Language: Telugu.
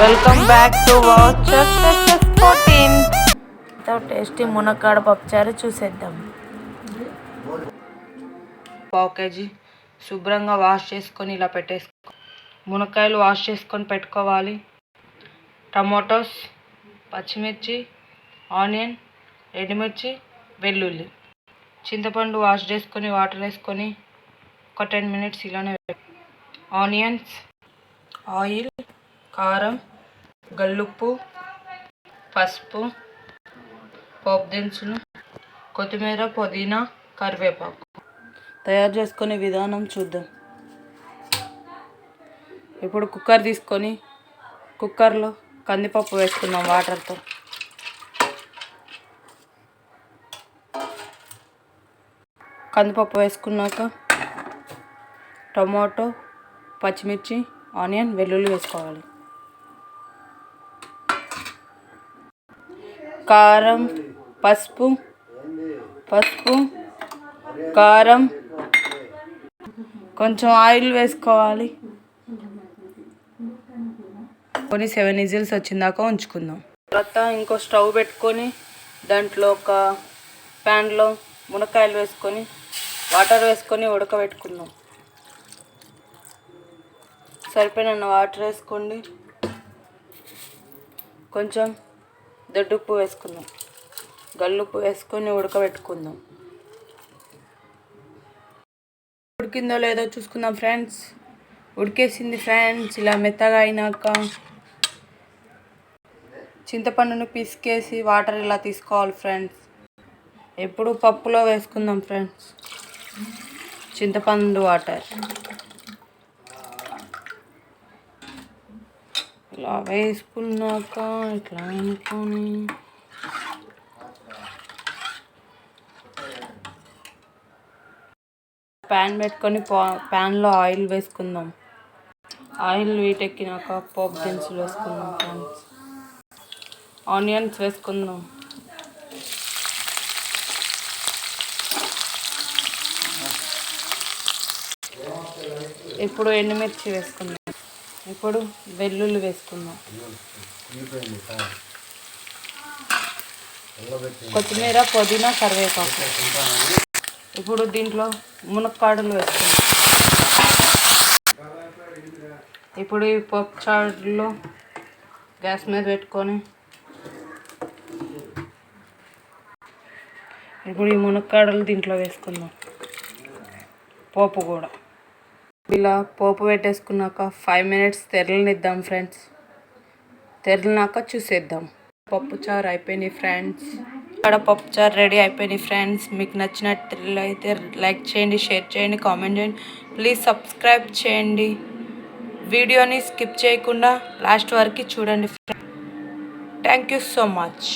Welcome back to watcher success 14. Tasty మునక్కాడ పప్పుచారు చూసేద్దాం. పావు కేజీ శుభ్రంగా వాష్ చేసుకొని ఇలా పెట్టేసుకో. మునక్కాయలు వాష్ చేసుకొని పెట్టుకోవాలి. టమాటోస్, పచ్చిమిర్చి, ఆనియన్, ఎండుమిర్చి, వెల్లుల్లి, చింతపండు వాష్ చేసుకొని వాటర్ వేసుకొని ఒక 10 minutes ఇలానే. ఆనియన్స్, ఆయిల్, కారం, గల్లుప్పు, పసుపు, పోపు దినుసులు, కొత్తిమీర, పుదీనా, కరివేపాకు. తయారు చేసుకునే విధానం చూద్దాం. ఇప్పుడు కుక్కర్ తీసుకొని కుక్కర్లో కందిపప్పు వేసుకుందాం వాటర్తో. కందిపప్పు వేసుకున్నాక టమాటో, పచ్చిమిర్చి, ఆనియన్, వెల్లుల్లి వేసుకోవాలి. కారం, పసుపు, కారం, కొంచెం ఆయిల్ వేసుకోవాలి. కొన్ని 7 విజిల్స్ వచ్చిందాకా ఉంచుకుందాం. తర్వాత ఇంకో స్టవ్ పెట్టుకొని దాంట్లో ఒక ప్యాన్లో మునక్కాయలు వేసుకొని వాటర్ వేసుకొని ఉడకబెట్టుకుందాం. సరిపోయిన వాటర్ వేసుకోండి. కొంచెం దొడ్డుప్పు వేసుకుందాం. గల్లుప్పు వేసుకొని ఉడకబెట్టుకుందాం. ఉడికిందో లేదో చూసుకుందాం ఫ్రెండ్స్. ఉడికేసింది ఫ్రెండ్స్. ఇలా మెత్తగా అయినాక చింతపండును పిసికేసి వాటర్ ఇలా తీసుకోవాలి ఫ్రెండ్స్. ఎప్పుడు పప్పులో వేసుకుందాం ఫ్రెండ్స్ చింతపండు వాటర్. ఇలా వేసుకున్నాక ఇట్లా అనుకొని ప్యాన్ పెట్టుకొని ప్యాన్లో ఆయిల్ వేసుకుందాం. ఆయిల్ వీటెక్కినాక పోపు దినుసులు వేసుకుందాం ఫ్రెండ్స్. ఆనియన్స్ వేసుకుందాం. ఇప్పుడు ఎండుమిర్చి వేసుకుందాం. ఇప్పుడు వెల్లుల్లి వేసుకుందాం. కొత్తిమీర, పుదీనా, కరివేపాకు. ఇప్పుడు దీంట్లో మునక్కాడలు వేసుకుందాం. ఇప్పుడు ఈ పప్పు చారులో గ్యాస్ మీద పెట్టుకొని ఇప్పుడు ఈ మునక్కాడలు దీంట్లో వేసుకుందాం. పోపు కూడా ఇలా పోపు పెట్టేసుకున్నాక 5 minutes తెరలనిద్దాం ఫ్రెండ్స్. తెరలినాక చూసేద్దాం. పప్పుచారు అయిపోయినాయి ఫ్రెండ్స్. ఇక్కడ పప్పుచారు రెడీ అయిపోయినాయి ఫ్రెండ్స్. మీకు నచ్చినట్లయితే లైక్ చేయండి, షేర్ చేయండి, కామెంట్ చేయండి. ప్లీజ్ సబ్స్క్రైబ్ చేయండి. వీడియోని స్కిప్ చేయకుండా లాస్ట్ వరకు చూడండి friends. Thank you so much.